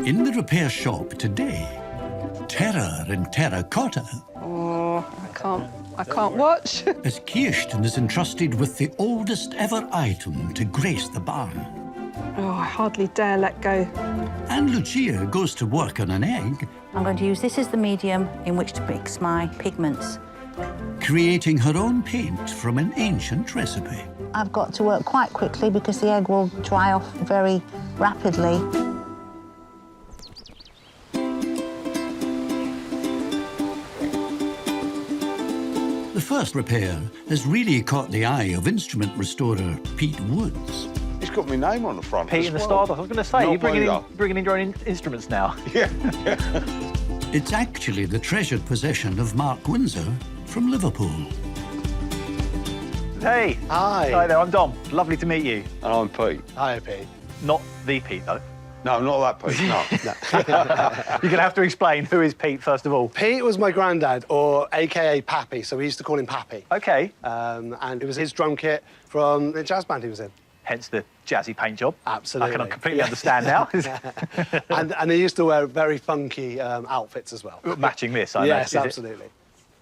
In the repair shop today, terror in terracotta. Oh, I can't watch. As Kirsten is entrusted with the oldest ever item to grace the barn. Oh, I hardly dare let go. And Lucia goes to work on an egg. I'm going to use this as the medium in which to mix my pigments. Creating her own paint from an ancient recipe. I've got to work quite quickly because the egg will dry off very rapidly. The first repair has really caught the eye of instrument restorer Pete Woods. It's got my name on the front. Pete and the Stardusters. I was going to say, you're bringing in your own instruments now. Yeah. It's actually the treasured possession of Mark Winsor from Liverpool. Hey. Hi. Hi there, I'm Dom. Lovely to meet you. And I'm Pete. Hi, Pete. Not the Pete, though. No, not that Pete, no. You're going to have to explain who is Pete, first of all. Pete was my granddad, or a.k.a. Pappy, so we used to call him Pappy. OK. And it was his drum kit from the jazz band he was in. Hence the jazzy paint job. Absolutely. I can completely understand now. and he used to wear very funky outfits as well. Matching this, I Yes, imagine. absolutely.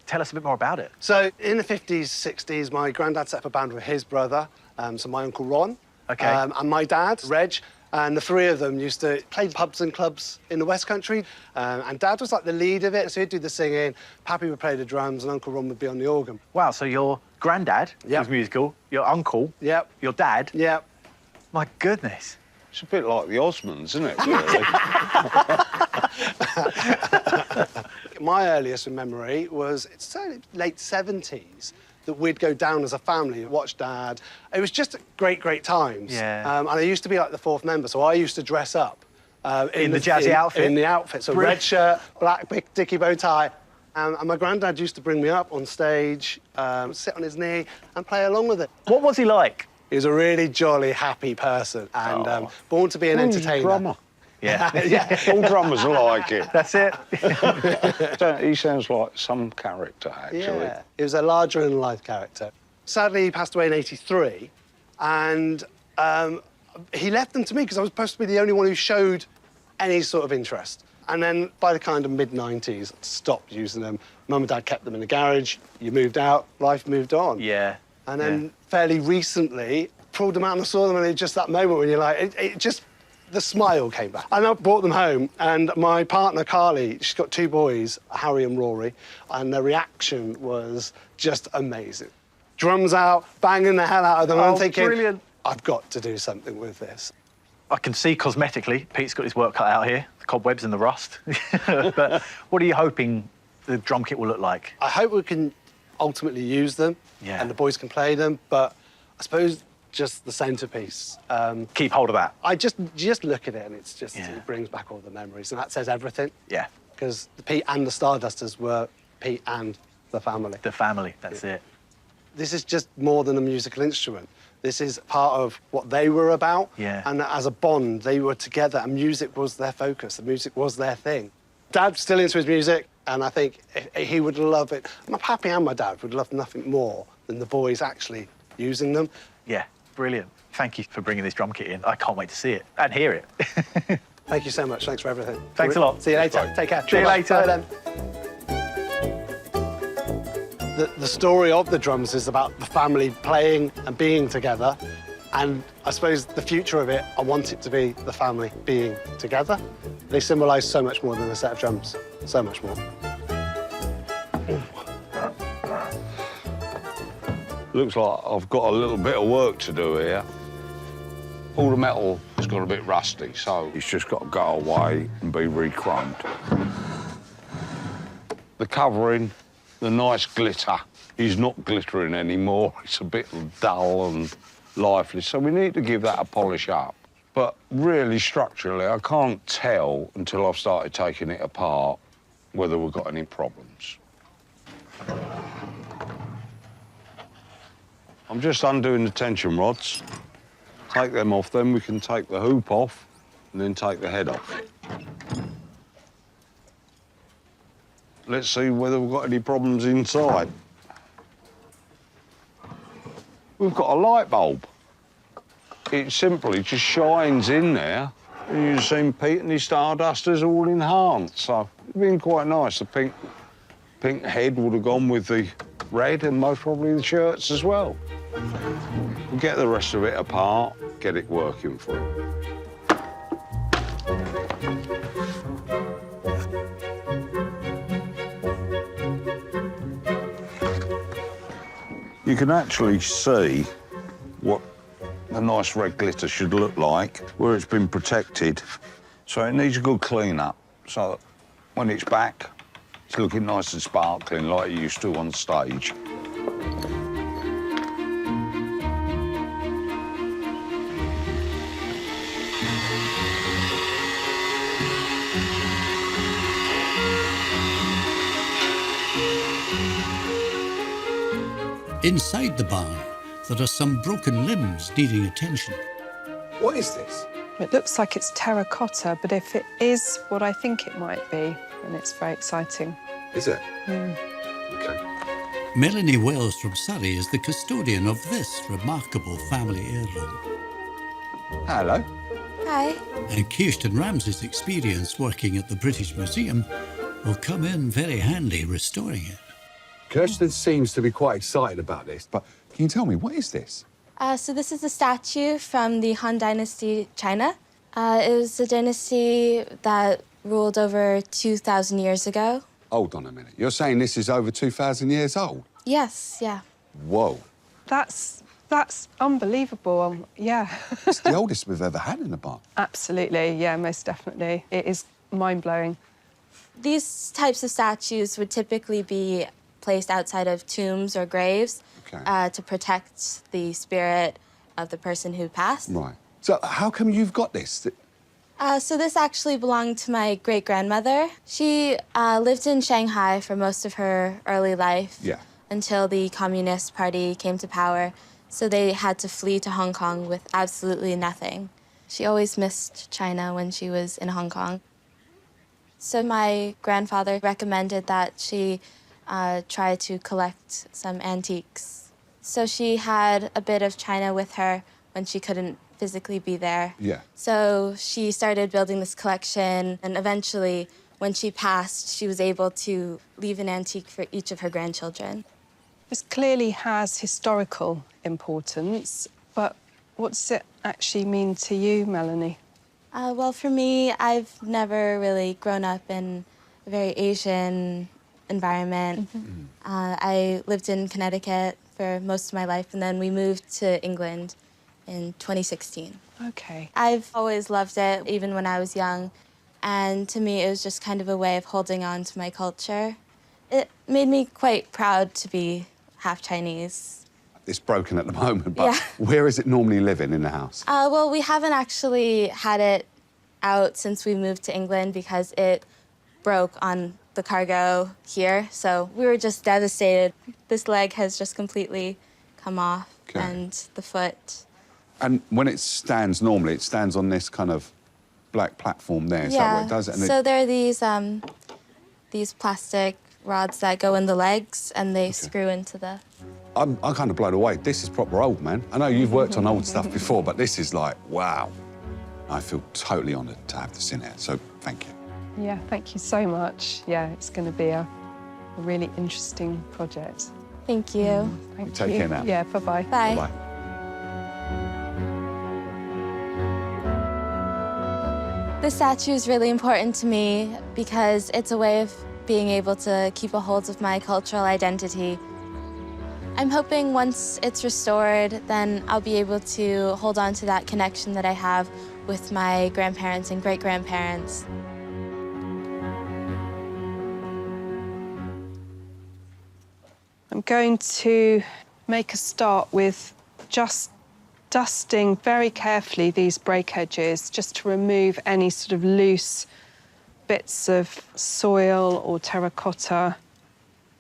Tell us a bit more about it. So in the 50s, 60s, my granddad set up a band with his brother, so my uncle Ron, OK. and my dad, Reg, and the three of them used to play pubs and clubs in the West Country. And Dad was like the lead of it, so he'd do the singing, Pappy would play the drums, and Uncle Ron would be on the organ. Wow, so your granddad was musical, your uncle, your dad. Yep. My goodness. It's a bit like the Osmonds, isn't it, really? My earliest memory was, it's certainly late 70s, that we'd go down as a family, watch Dad. It was just great times. Yeah. And I used to be like the fourth member, so I used to dress up. In the jazzy outfit? In the outfit, so red shirt, black big dicky bow tie. And my granddad used to bring me up on stage, sit on his knee and play along with it. What was he like? He was a really jolly, happy person and born to be an entertainer. Drummer. Yeah. Yeah. All drummers are like it. That's it. He sounds like some character, actually. Yeah, he was a larger-than-life character. Sadly, he passed away in '83, and he left them to me because I was supposed to be the only one who showed any sort of interest. And then by the kind of mid-90s, I stopped using them. Mum and Dad kept them in the garage. You moved out, life moved on. Yeah. And then fairly recently, pulled them out and I saw them, and it's just that moment when you're like, the smile came back. And I brought them home, and my partner, Carly, she's got two boys, Harry and Rory, and their reaction was just amazing. Drums out, banging the hell out of them, and I'm thinking, brilliant. I've got to do something with this. I can see cosmetically, Pete's got his work cut out here, the cobwebs and the rust. But what are you hoping the drum kit will look like? I hope we can ultimately use them, and the boys can play them, but I suppose just the centrepiece. Keep hold of that. I just look at it and it's just, it brings back all the memories, and that says everything. Yeah. Because the Pete and the Stardusters were Pete and the family. The family, that's it. This is just more than a musical instrument. This is part of what they were about. Yeah. And as a bond, they were together, and music was their focus. The music was their thing. Dad's still into his music, and I think he would love it. My pappy and my dad would love nothing more than the boys actually using them. Yeah, brilliant. Thank you for bringing this drum kit in. I can't wait to see it and hear it. Thank you so much. Thanks for everything. Thanks a lot. See you later. Take care. See you later. Bye then. The story of the drums is about the family playing and being together. And I suppose the future of it, I want it to be the family being together. They symbolise so much more than a set of drums. So much more. Looks like I've got a little bit of work to do here. All the metal has got a bit rusty, so it's just got to go away and be re-chromed. The covering, the nice glitter, is not glittering anymore. It's a bit dull and lifeless, so we need to give that a polish up. But really, structurally, I can't tell until I've started taking it apart whether we've got any problems. I'm just undoing the tension rods. Take them off, then we can take the hoop off and then take the head off. Let's see whether we've got any problems inside. We've got a light bulb. It simply just shines in there You've seen Pete and his Stardusters all enhanced, so it's been quite nice. The pink head would have gone with the red and most probably the shirts as well. We'll get the rest of it apart, get it working for him. You can actually see what a nice red glitter should look like, where it's been protected. So it needs a good clean-up, so that when it's back, it's looking nice and sparkling like it used to on stage. Inside the barn, there are some broken limbs needing attention. What is this? It looks like it's terracotta, but if it is what I think it might be, then it's very exciting. Is it? Mm. OK. Melanie Wells from Surrey is the custodian of this remarkable family heirloom. Hello. Hi. And Kirsten Ramsey's experience working at the British Museum will come in very handy restoring it. Kirsten seems to be quite excited about this, but can you tell me, what is this? So this is a statue from the Han Dynasty, China. It was a dynasty that ruled over 2,000 years ago. Hold on a minute. You're saying this is over 2,000 years old? Yes, yeah. Whoa. That's unbelievable, yeah. It's the oldest we've ever had in the barn. Absolutely, yeah, most definitely. It is mind-blowing. These types of statues would typically be placed outside of tombs or graves to protect the spirit of the person who passed. Right. So how come you've got this? So this actually belonged to my great-grandmother. She lived in Shanghai for most of her early life until the Communist Party came to power. So they had to flee to Hong Kong with absolutely nothing. She always missed China when she was in Hong Kong. So my grandfather recommended that she try to collect some antiques. So she had a bit of China with her when she couldn't physically be there. Yeah. So she started building this collection, and eventually, when she passed, she was able to leave an antique for each of her grandchildren. This clearly has historical importance, but what does it actually mean to you, Melanie? Well, for me, I've never really grown up in a very Asian environment. Mm-hmm. I lived in Connecticut for most of my life, and then we moved to England in 2016. OK. I've always loved it, even when I was young, and to me, it was just kind of a way of holding on to my culture. It made me quite proud to be half Chinese. It's broken at the moment, but where is it normally living in the house? Well, we haven't actually had it out since we moved to England because it broke on the cargo here, so we were just devastated. This leg has just completely come off, and the foot. And when it stands normally, it stands on this kind of black platform there. Is that what it does? And so there are these plastic rods that go in the legs, and they screw into the... I'm kind of blown away. This is proper old, man. I know you've worked on old stuff before, but this is like, wow. I feel totally honoured to have this in here, so thank you. Yeah, thank you so much. Yeah, it's going to be a really interesting project. Thank you. Thank you. Take care now. Yeah, bye-bye. Bye. Bye. This statue is really important to me because it's a way of being able to keep a hold of my cultural identity. I'm hoping once it's restored, then I'll be able to hold on to that connection that I have with my grandparents and great-grandparents. I'm going to make a start with just dusting very carefully these break edges, just to remove any sort of loose bits of soil or terracotta.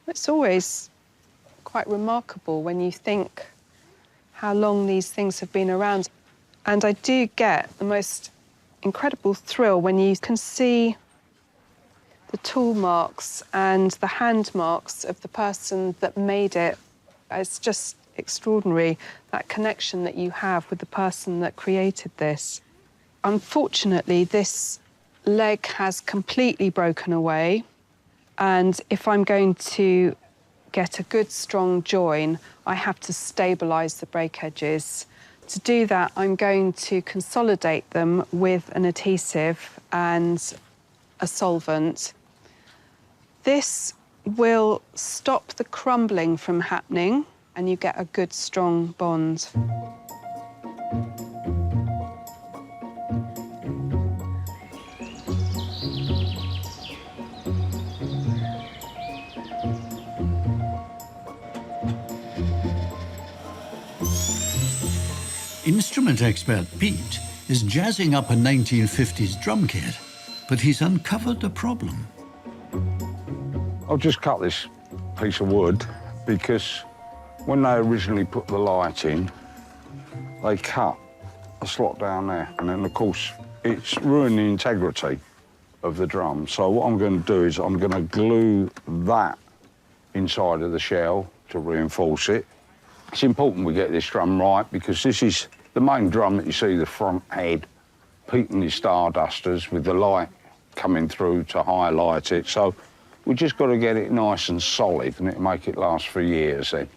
It's always quite remarkable when you think how long these things have been around. And I do get the most incredible thrill when you can see the tool marks and the hand marks of the person that made it. It's just extraordinary, that connection that you have with the person that created this. Unfortunately, this leg has completely broken away, and if I'm going to get a good strong join, I have to stabilise the break edges. To do that, I'm going to consolidate them with an adhesive and a solvent. This will stop the crumbling from happening, and you get a good strong bond. Instrument expert Pete is jazzing up a 1950s drum kit, but he's uncovered a problem. I've just cut this piece of wood because when they originally put the light in, they cut a slot down there, and then, of course, it's ruined the integrity of the drum. So what I'm going to do is I'm going to glue that inside of the shell to reinforce it. It's important we get this drum right because this is the main drum that you see, the front head, Pete and his Stardusters, with the light coming through to highlight it. So we just got to get it nice and solid, and it'll make it last for years then.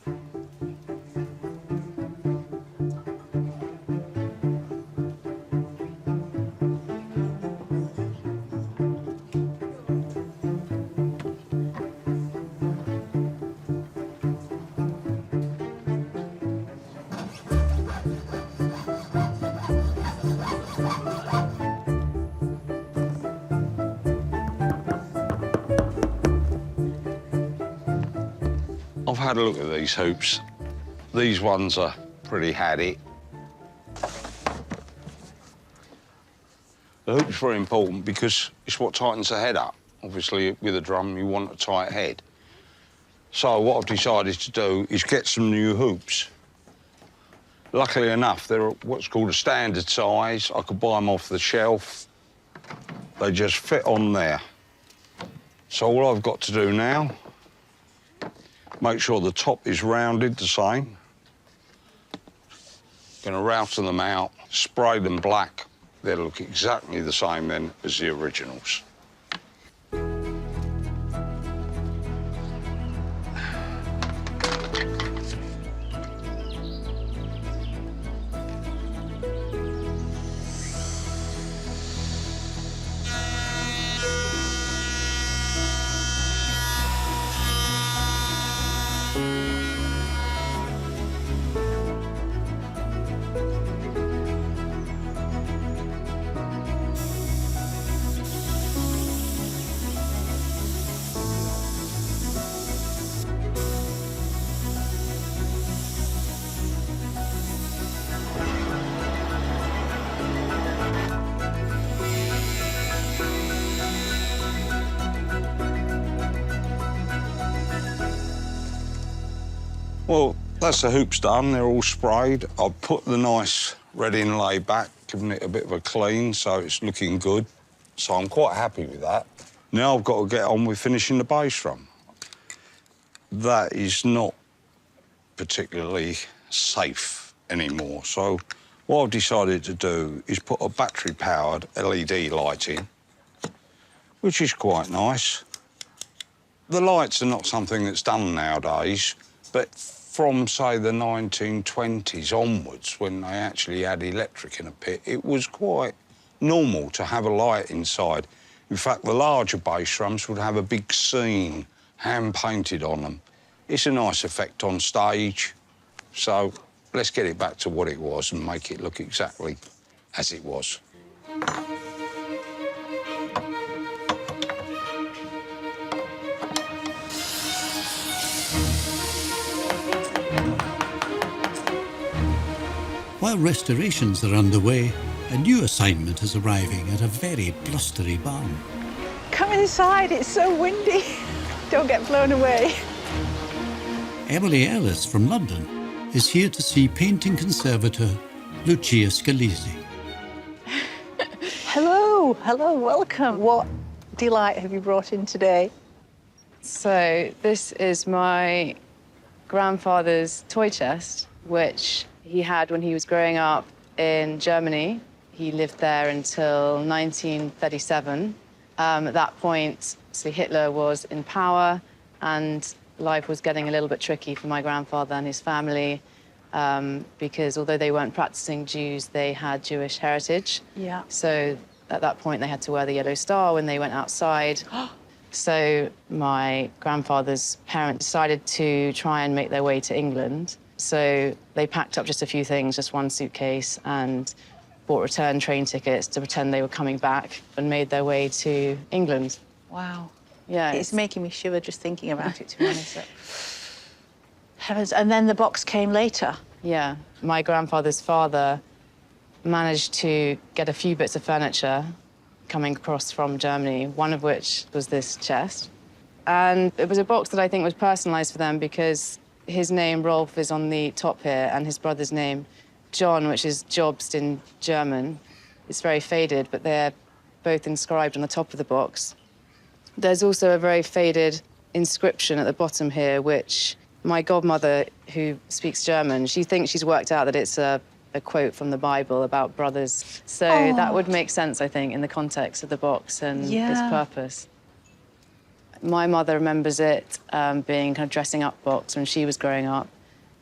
I've had a look at these hoops. These ones are pretty haddy. The hoop's very important because it's what tightens the head up. Obviously, with a drum, you want a tight head. So what I've decided to do is get some new hoops. Luckily enough, they're what's called a standard size. I could buy them off the shelf. They just fit on there. So all I've got to do now, make sure the top is rounded the same. Gonna router them out, spray them black. They'll look exactly the same then as the originals. Well, that's the hoops done. They're all sprayed. I've put the nice red inlay back, giving it a bit of a clean, so it's looking good. So I'm quite happy with that. Now I've got to get on with finishing the bass drum. That is not particularly safe anymore. So what I've decided to do is put a battery-powered LED light in, which is quite nice. The lights are not something that's done nowadays, but from, say, the 1920s onwards, when they actually had electric in a pit, it was quite normal to have a light inside. In fact, the larger bass drums would have a big scene hand-painted on them. It's a nice effect on stage, so let's get it back to what it was and make it look exactly as it was. While restorations are underway, a new assignment is arriving at a very blustery barn. Come inside, it's so windy. Don't get blown away. Emily Ellis from London is here to see painting conservator Lucia Scalisi. Hello, welcome. What delight have you brought in today? So this is my grandfather's toy chest, which he had when he was growing up in Germany He lived there until 1937. At that point, so Hitler was in power, and life was getting a little bit tricky for my grandfather and his family, because although they weren't practicing Jews, they had Jewish heritage. Yeah. So at that point, they had to wear the yellow star when they went outside. So my grandfather's parents decided to try and make their way to England. So they packed up just a few things, just one suitcase, and bought return train tickets to pretend they were coming back and made their way to England. Wow. Yeah. It's making me shiver just thinking about it, to be honest. Heavens. And then the box came later. Yeah. My grandfather's father managed to get a few bits of furniture coming across from Germany, one of which was this chest. And it was a box that I think was personalised for them because his name, Rolf, is on the top here, and his brother's name, John, which is Jobst in German. It's very faded, but they're both inscribed on the top of the box. There's also a very faded inscription at the bottom here, which my godmother, who speaks German, she thinks she's worked out that it's a quote from the Bible about brothers. So that would make sense, I think, in the context of the box and its purpose. My mother remembers it being kind of dressing up box when she was growing up.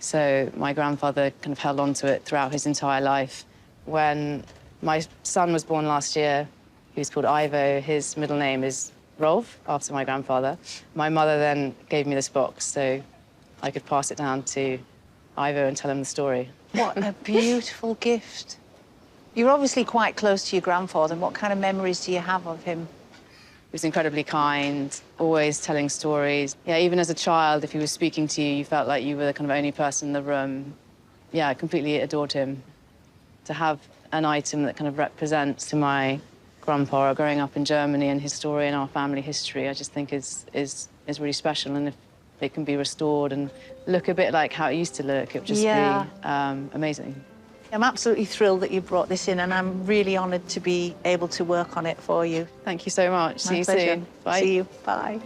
So my grandfather kind of held on to it throughout his entire life. When my son was born last year, he was called Ivo. His middle name is Rolf, after my grandfather. My mother then gave me this box so I could pass it down to Ivo and tell him the story. What a beautiful gift. You're obviously quite close to your grandfather. What kind of memories do you have of him? He was incredibly kind, always telling stories. Yeah, even as a child, if he was speaking to you, you felt like you were the kind of only person in the room. Yeah, I completely adored him. To have an item that kind of represents to my grandpa growing up in Germany and his story and our family history, I just think is really special. And if it can be restored and look a bit like how it used to look, it would just be amazing. I'm absolutely thrilled that you brought this in, and I'm really honoured to be able to work on it for you. Thank you so much. See you soon. Bye. See you. Bye.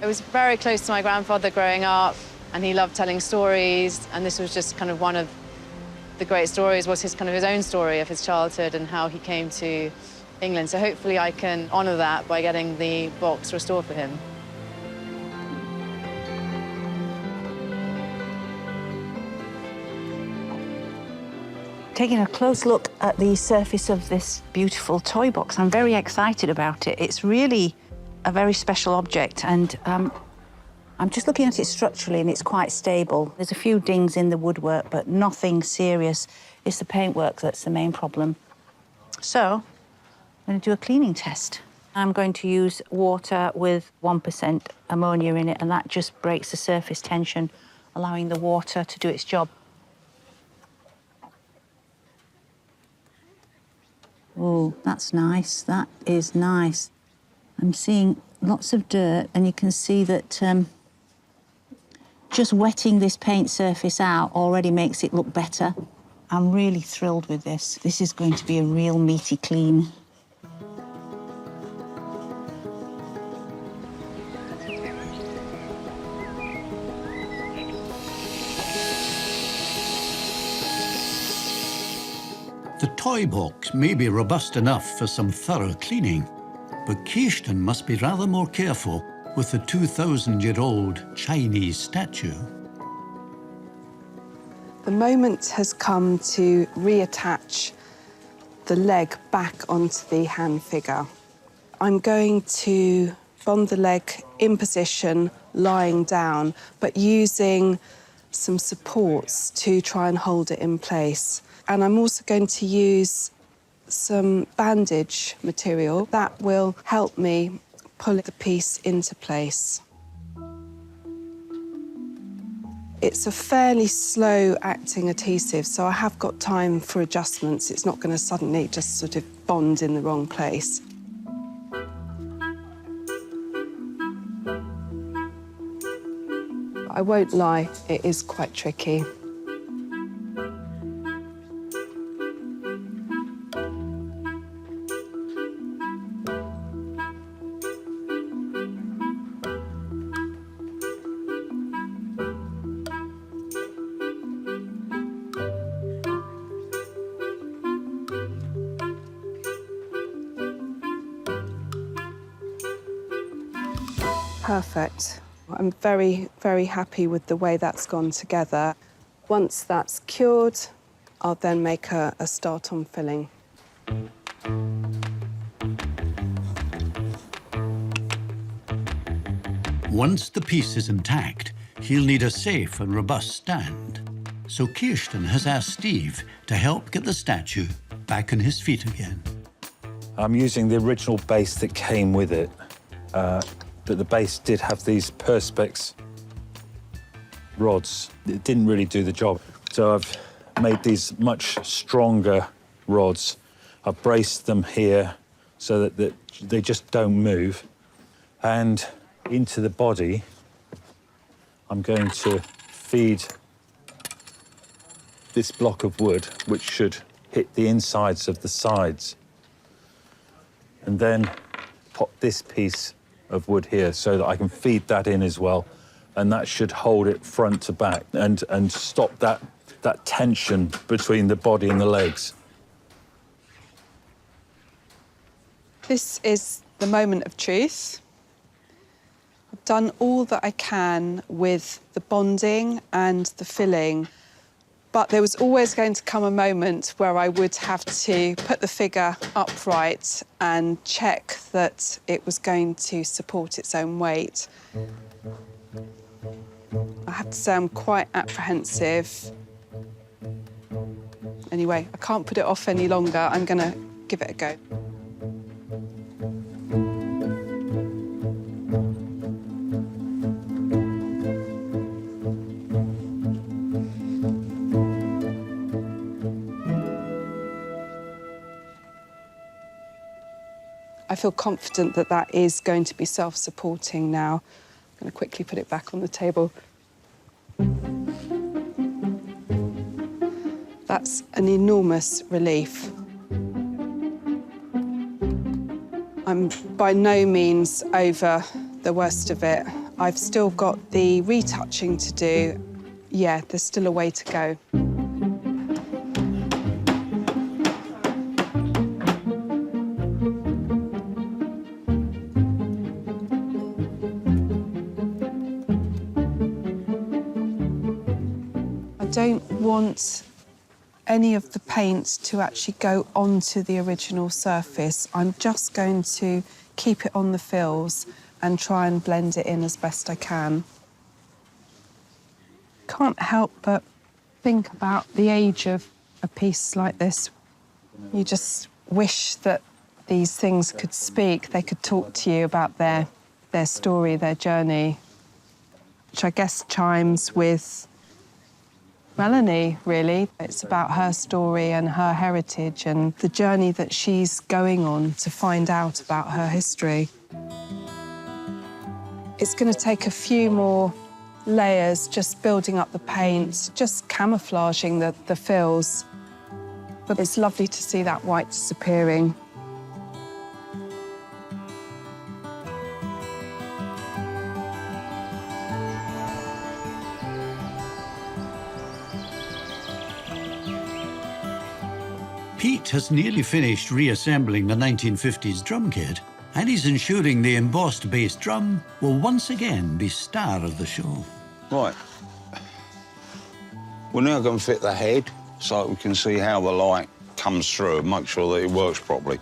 I was very close to my grandfather growing up, and he loved telling stories, and this was just kind of one of the great stories, was his own story of his childhood and how he came to England. So hopefully I can honour that by getting the box restored for him. Taking a close look at the surface of this beautiful toy box, I'm very excited about it. It's really a very special object, and I'm just looking at it structurally, and it's quite stable. There's a few dings in the woodwork, but nothing serious. It's the paintwork that's the main problem. So I'm going to do a cleaning test. I'm going to use water with 1% ammonia in it, and that just breaks the surface tension, allowing the water to do its job. Oh, that's nice. That is nice. I'm seeing lots of dirt, and you can see that just wetting this paint surface out already makes it look better. I'm really thrilled with this. This is going to be a real meaty clean. The toy box may be robust enough for some thorough cleaning, but Kirsten must be rather more careful with the 2,000-year-old Chinese statue. The moment has come to reattach the leg back onto the hand figure. I'm going to bond the leg in position, lying down, but using some supports to try and hold it in place. And I'm also going to use some bandage material that will help me pull the piece into place. It's a fairly slow-acting adhesive, so I have got time for adjustments. It's not going to suddenly just sort of bond in the wrong place. I won't lie, it is quite tricky. perfect. I'm very, very happy with the way that's gone together. Once that's cured, I'll then make a start on filling. Once the piece is intact, he'll need a safe and robust stand. So Kirsten has asked Steve to help get the statue back on his feet again. I'm using the original base that came with it, but the base did have these perspex rods. It didn't really do the job. So I've made these much stronger rods. I've braced them here so that they just don't move. And into the body, I'm going to feed this block of wood, which should hit the insides of the sides. And then pop this piece of wood here so that I can feed that in as well. And that should hold it front to back and stop that tension between the body and the legs. This is the moment of truth. I've done all that I can with the bonding and the filling, but there was always going to come a moment where I would have to put the figure upright and check that it was going to support its own weight. I have to say I'm quite apprehensive. Anyway, I can't put it off any longer. I'm going to give it a go. I feel confident that that is going to be self-supporting now. I'm going to quickly put it back on the table. That's an enormous relief. I'm by no means over the worst of it. I've still got the retouching to do. Yeah, there's still a way to go. I don't want any of the paint to actually go onto the original surface. I'm just going to keep it on the fills and try and blend it in as best I can. Can't help but think about the age of a piece like this. You just wish that these things could speak, they could talk to you about their story, their journey, which I guess chimes with Melanie, really. It's about her story and her heritage and the journey that she's going on to find out about her history. It's going to take a few more layers, just building up the paint, just camouflaging the fills. But it's lovely to see that white disappearing. Pete has nearly finished reassembling the 1950s drum kit, and he's ensuring the embossed bass drum will once again be star of the show. Right. We're now going to fit the head so that we can see how the light comes through and make sure that it works properly.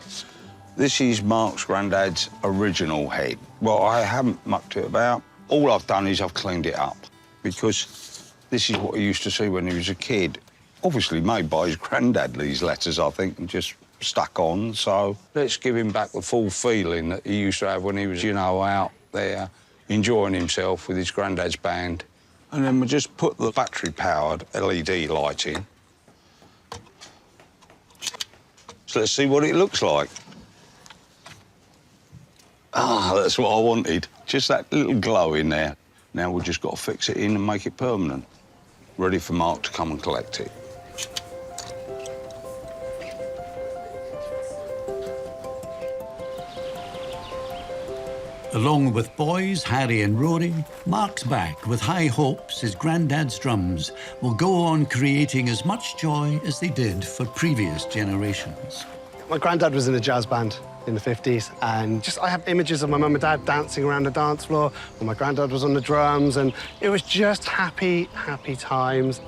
This is Mark's granddad's original head. Well, I haven't mucked it about. All I've done is I've cleaned it up because this is what he used to see when he was a kid. Obviously made by his granddad, these letters, I think, and just stuck on. So let's give him back the full feeling that he used to have when he was, you know, out there enjoying himself with his granddad's band. And then we'll just put the battery-powered LED light in. So let's see what it looks like. Ah, that's what I wanted. Just that little glow in there. Now we've just got to fix it in and make it permanent. Ready for Mark to come and collect it. Along with boys Harry and Rory, Mark's back with high hopes his granddad's drums will go on creating as much joy as they did for previous generations. My granddad was in a jazz band, in the 50s, and just I have images of my mum and dad dancing around the dance floor, or my granddad was on the drums, and it was just happy, happy times.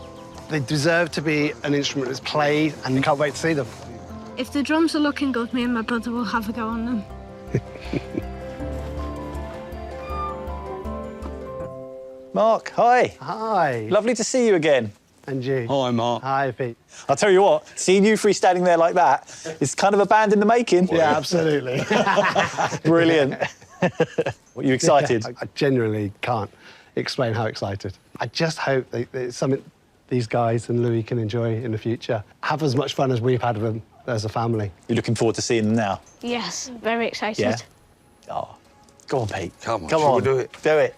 They deserve to be an instrument that's played, and I can't wait to see them. If the drums are looking good, me and my brother will have a go on them. Mark, hi. Hi. Lovely to see you again. And you. Hi, Mark. Hi, Pete. I'll tell you what, seeing you three standing there like that is kind of a band in the making. Yeah, absolutely. Brilliant. Are you excited? Yeah, I genuinely can't explain how excited. I just hope that it's something these guys and Louis can enjoy in the future. Have as much fun as we've had with them as a family. You're looking forward to seeing them now? Yes, very excited. Yeah? Oh, go on, Pete. Come on, Come shall on. we do it? Do it.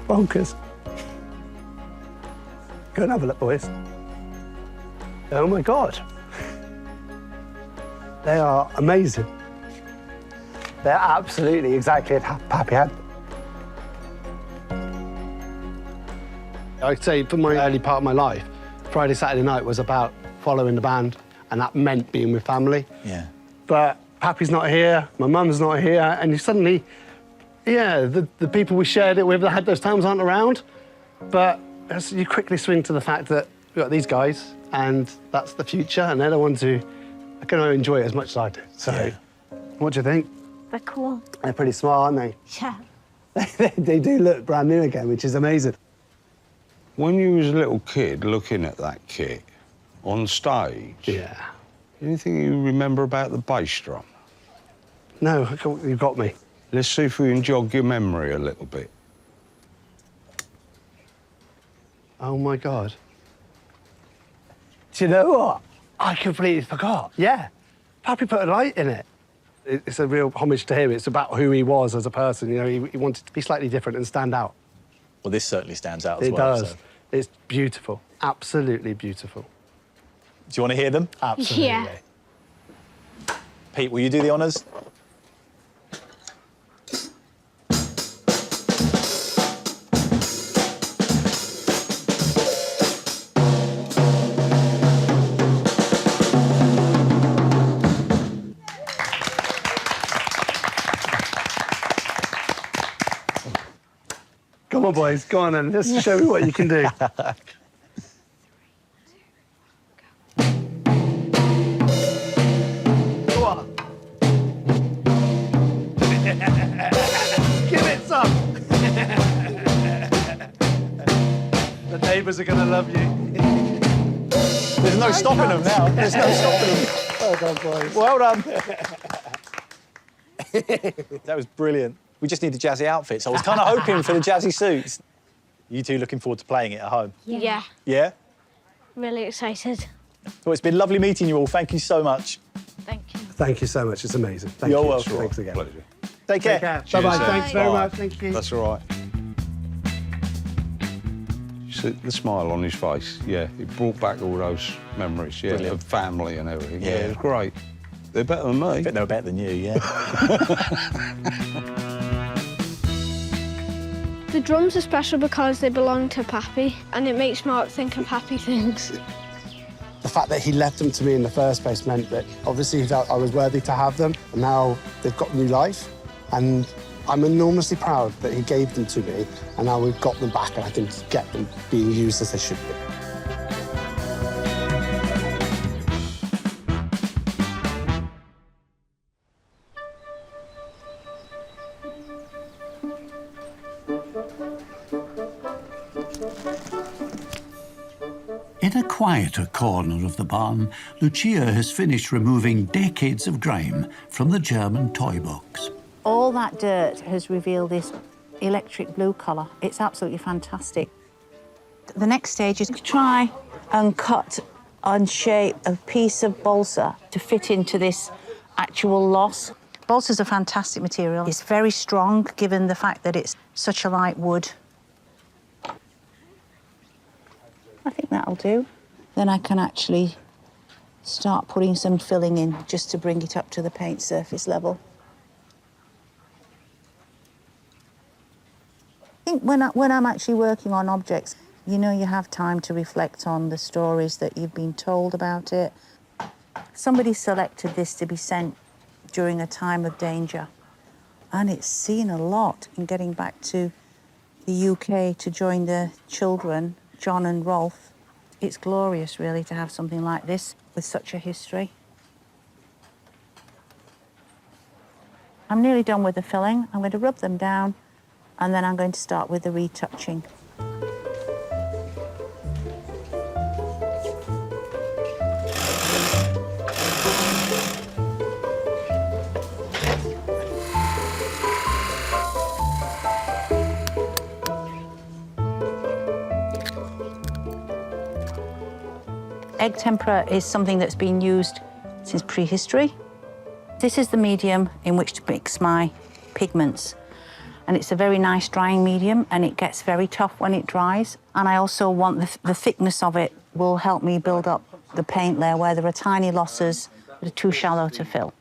Bonkers. Go and have a look, boys. Oh, my God. They are amazing. They're absolutely exactly as Pappy had. I'd say for my early part of my life, Friday, Saturday night was about following the band, and that meant being with family. Yeah. But Pappy's not here, my mum's not here, and you suddenly, yeah, the people we shared it with that had those times aren't around. But as you quickly swing to the fact that we've got these guys, and that's the future, and they're the ones who are going to enjoy it as much as I do. So, what do you think? They're cool. They're pretty smart, aren't they? Yeah. They do look brand new again, which is amazing. When you was a little kid looking at that kit on stage, anything you remember about the bass drum? No, you got me. Let's see if we can jog your memory a little bit. Oh, my God. Do you know what? I completely forgot. Yeah. Pappy put a light in it. It's a real homage to him. It's about who he was as a person. You know, he wanted to be slightly different and stand out. Well, this certainly stands out as It well. does. So. It's beautiful. Absolutely beautiful. Do you want to hear them? Absolutely. Yeah. Pete, will you do the honours? Come on, boys. Go on, then. Let's show me what you can do. Go on. Give it some. The neighbours are going to love you. There's no stopping them now. There's no stopping them. Well done, boys. Well done. That was brilliant. We just need a jazzy outfit, so I was kind of hoping for the jazzy suits. You two looking forward to playing it at home? Yeah. Yeah? Really excited. Well, it's been lovely meeting you all. Thank you so much. Thank you. Thank you so much. It's amazing. Thank You're you. welcome. Thanks again. Pleasure. Take care. Bye-bye. Cheers, Thanks very Bye. much. Thank you. That's all right. See the smile on his face, yeah. It brought back all those memories, yeah, Brilliant. of family and everything. Yeah. Yeah, it was great. They're better than me. I bet they were better than you, yeah. The drums are special because they belong to Pappy, and it makes Mark think of happy things. The fact that he left them to me in the first place meant that obviously he felt I was worthy to have them, and now they've got new life. And I'm enormously proud that he gave them to me, and now we've got them back and I can get them being used as they should be. In a quieter corner of the barn, Lucia has finished removing decades of grime from the German toy box. All that dirt has revealed this electric blue colour. It's absolutely fantastic. The next stage is to try and cut and shape a piece of balsa to fit into this actual loss. Balsa's a fantastic material. It's very strong, given the fact that it's such a light wood. I think that'll do. Then I can actually start putting some filling in just to bring it up to the paint surface level. think when I'm actually working on objects, you know, you have time to reflect on the stories that you've been told about it. Somebody selected this to be sent during a time of danger, and it's seen a lot in getting back to the UK to join the children, John and Rolf. It's glorious, really, to have something like this with such a history. I'm nearly done with the filling. I'm going to rub them down, and then I'm going to start with the retouching. Egg tempera is something that's been used since prehistory. This is the medium in which to mix my pigments. And it's a very nice drying medium, and it gets very tough when it dries. And I also want the thickness of it will help me build up the paint layer where there are tiny losses that are too shallow to fill.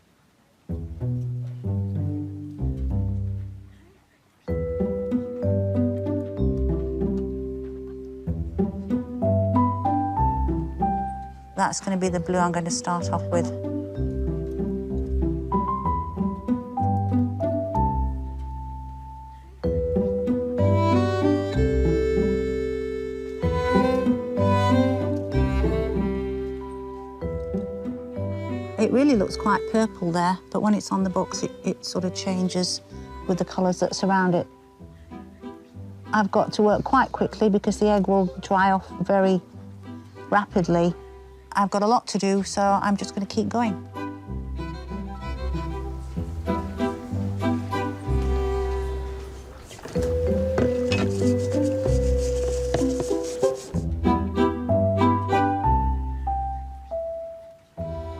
That's going to be the blue I'm going to start off with. It really looks quite purple there, but when it's on the books, it sort of changes with the colours that surround it. I've got to work quite quickly because the egg will dry off very rapidly. I've got a lot to do, so I'm just going to keep going.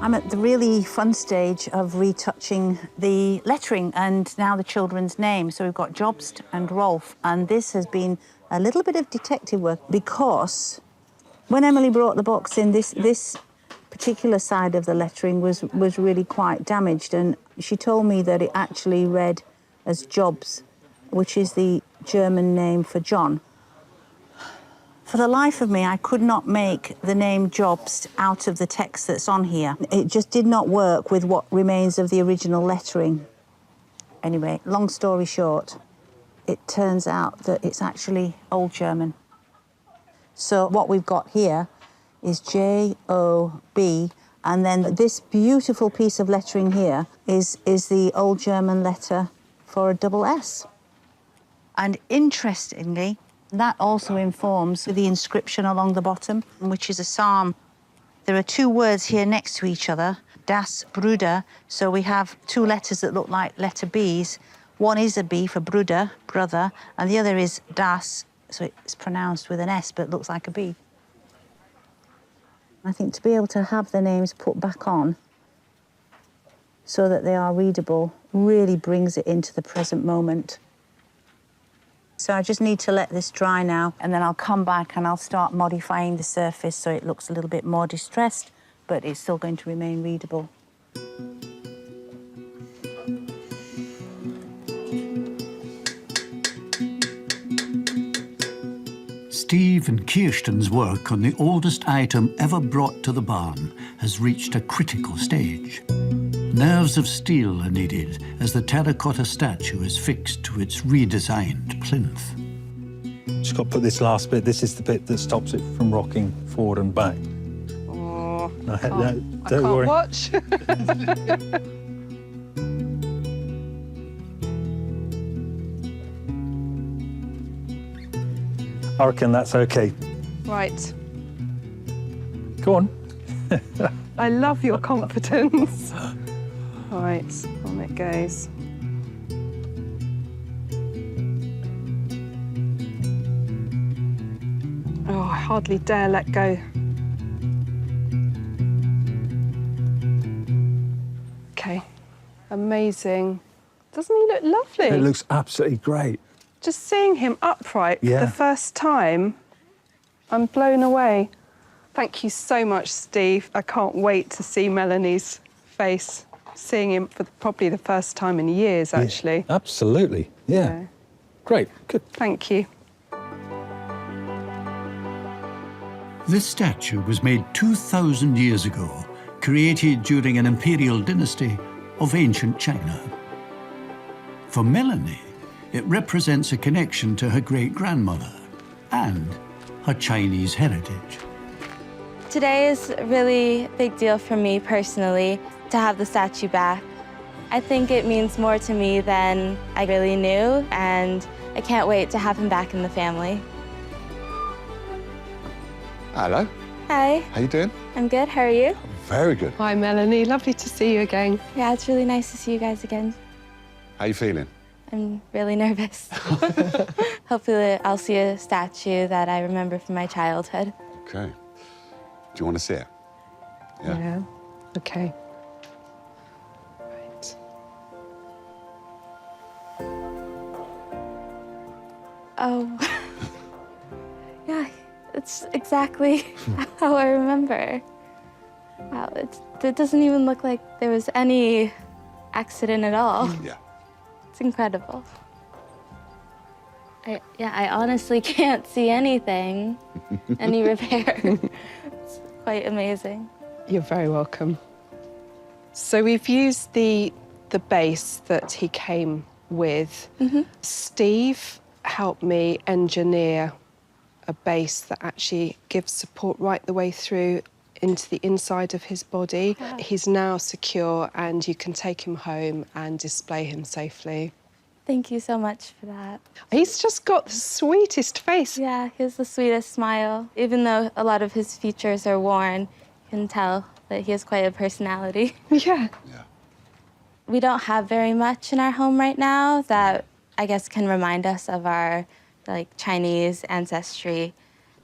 I'm at the really fun stage of retouching the lettering and now the children's names. So we've got Jobst and Rolf, and this has been a little bit of detective work because when Emily brought the box in, this particular side of the lettering was really quite damaged, and she told me that it actually read as Jobs, which is the German name for John. For the life of me, I could not make the name Jobst out of the text that's on here. It just did not work with what remains of the original lettering. Anyway, long story short, it turns out that it's actually Old German. So what we've got here is J-O-B, and then this beautiful piece of lettering here is the Old German letter for a double S. And interestingly, that also informs the inscription along the bottom, which is a psalm. There are two words here next to each other, Das Bruder, so we have two letters that look like letter Bs. One is a B for Bruder, brother, and the other is Das, so it's pronounced with an S, but it looks like a B. I think to be able to have the names put back on so that they are readable really brings it into the present moment. So I just need to let this dry now, and then I'll come back and I'll start modifying the surface so it looks a little bit more distressed, but it's still going to remain readable. Steve and Kirsten's work on the oldest item ever brought to the barn has reached a critical stage. Nerves of steel are needed as the terracotta statue is fixed to its redesigned plinth. Just got to put this last bit. This is the bit that stops it from rocking forward and back. Oh, No, I can't worry. watch. I reckon that's okay. Right. Go on. I love your confidence. Right, on it goes. Oh, I hardly dare let go. Okay, amazing. Doesn't he look lovely? It looks absolutely great. Just seeing him upright for Yeah. the first time, I'm blown away. Thank you so much, Steve. I can't wait to see Melanie's face, seeing him for probably the first time in years, actually. Yeah, absolutely, yeah. Great, good. Thank you. This statue was made 2,000 years ago, created during an imperial dynasty of ancient China. For Melanie, it represents a connection to her great-grandmother and her Chinese heritage. Today is a really big deal for me personally to have the statue back. I think it means more to me than I really knew, and I can't wait to have him back in the family. Hello. Hi. How you doing? I'm good. How are you? Very good. Hi, Melanie. Lovely to see you again. Yeah, it's really nice to see you guys again. How you feeling? I'm really nervous. Hopefully I'll see a statue that I remember from my childhood. Okay. Do you want to see it? Yeah. Okay. Right. Oh. Yeah, it's exactly how I remember. Wow, it doesn't even look like there was any accident at all. Yeah. It's incredible. I honestly can't see anything, any repair. It's quite amazing. You're very welcome. So we've used the base that he came with. Steve helped me engineer a base that actually gives support right the way through into the inside of his body. Wow. He's now secure and you can take him home and display him safely. Thank you so much for that. He's just got the sweetest face. Yeah, he has the sweetest smile. Even though a lot of his features are worn, you can tell that he has quite a personality. Yeah. We don't have very much in our home right now that I guess can remind us of our Chinese ancestry,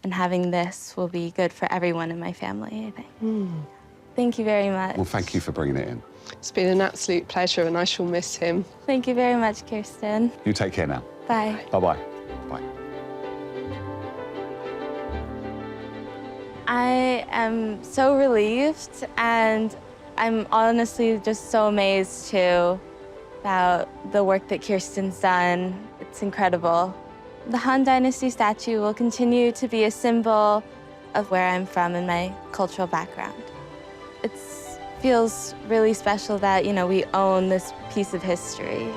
and having this will be good for everyone in my family, I think. Thank you very much. Well, thank you for bringing it in. It's been an absolute pleasure and I shall miss him. Thank you very much, Kirsten. You take care now. Bye. Bye-bye. Bye. I am so relieved, and I'm honestly just so amazed too about the work that Kirsten's done. It's incredible. The Han Dynasty statue will continue to be a symbol of where I'm from and my cultural background. It feels really special that, we own this piece of history.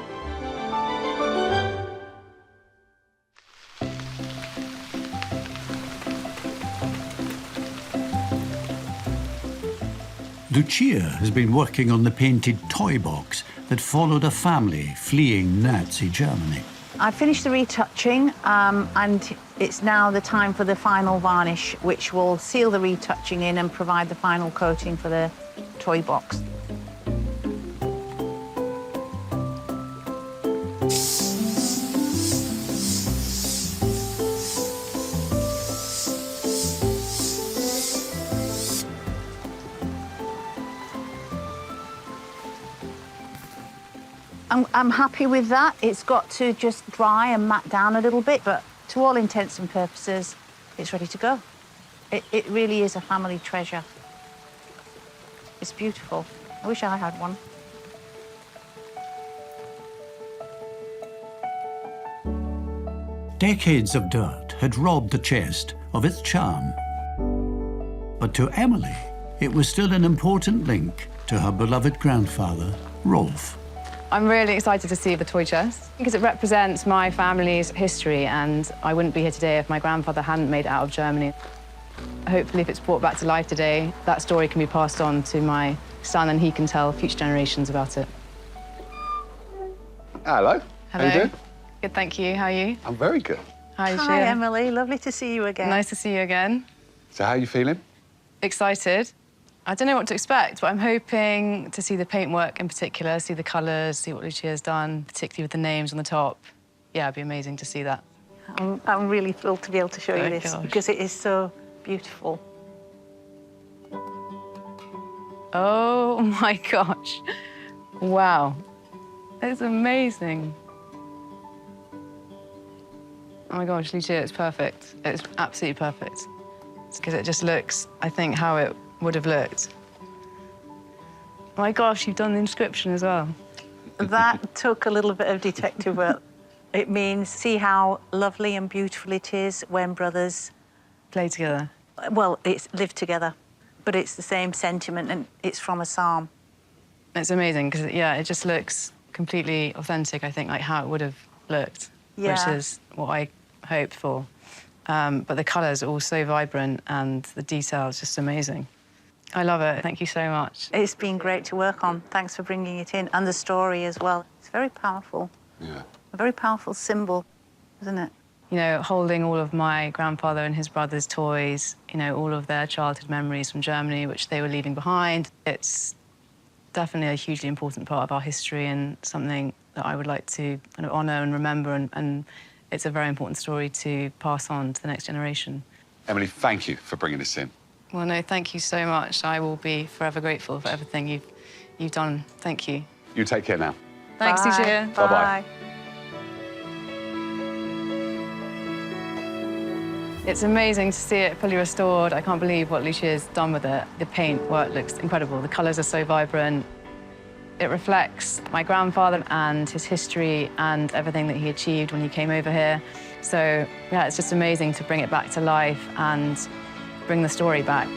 Lucia has been working on the painted toy box that followed a family fleeing Nazi Germany. I finished the retouching, and it's now the time for the final varnish, which will seal the retouching in and provide the final coating for the toy box. I'm happy with that. It's got to just dry and mat down a little bit, but to all intents and purposes, it's ready to go. It really is a family treasure. It's beautiful. I wish I had one. Decades of dirt had robbed the chest of its charm. But to Emily, it was still an important link to her beloved grandfather, Rolf. I'm really excited to see the toy chest because it represents my family's history, and I wouldn't be here today if my grandfather hadn't made it out of Germany. Hopefully, if it's brought back to life today, that story can be passed on to my son and he can tell future generations about it. Hello. How you doing? Good, thank you. How are you? I'm very good. Hi, Hi, Emily. Lovely to see you again. Nice to see you again. So how are you feeling? Excited. I don't know what to expect, but I'm hoping to see the paintwork in particular, see the colours, see what Lucia's done, particularly with the names on the top. Yeah, it'd be amazing to see that. I'm really thrilled to be able to show you this gosh. because it is so beautiful. Oh my gosh. Wow. It's amazing. Oh my gosh, Lucia, it's perfect. It's absolutely perfect. It's because it just looks, I think, how it would have looked. Oh my gosh, you've done the inscription as well. That took a little bit of detective work. It means see how lovely and beautiful it is when brothers Play together. well, it's live together, but it's the same sentiment and it's from a psalm. It's amazing because, yeah, it just looks completely authentic, I think, like how it would have looked, Yeah. which is what I hoped for. But the colours are all so vibrant and the detail is just amazing. I love it. Thank you so much. It's been great to work on. Thanks for bringing it in, and the story as well. It's very powerful. Yeah. A very powerful symbol, isn't it? You know, holding all of my grandfather and his brother's toys, you know, all of their childhood memories from Germany, which they were leaving behind. It's definitely a hugely important part of our history and something that I would like to kind of honour and remember, and it's a very important story to pass on to the next generation. Emily, thank you for bringing this in. Well, no, thank you so much. I will be forever grateful for everything you've done. Thank you. You take care now. Thanks, Lucia. Bye-bye. It's amazing to see it fully restored. I can't believe what Lucia's done with it. The paint work looks incredible. The colours are so vibrant. It reflects my grandfather and his history and everything that he achieved when he came over here. So, yeah, it's just amazing to bring it back to life and bring the story back.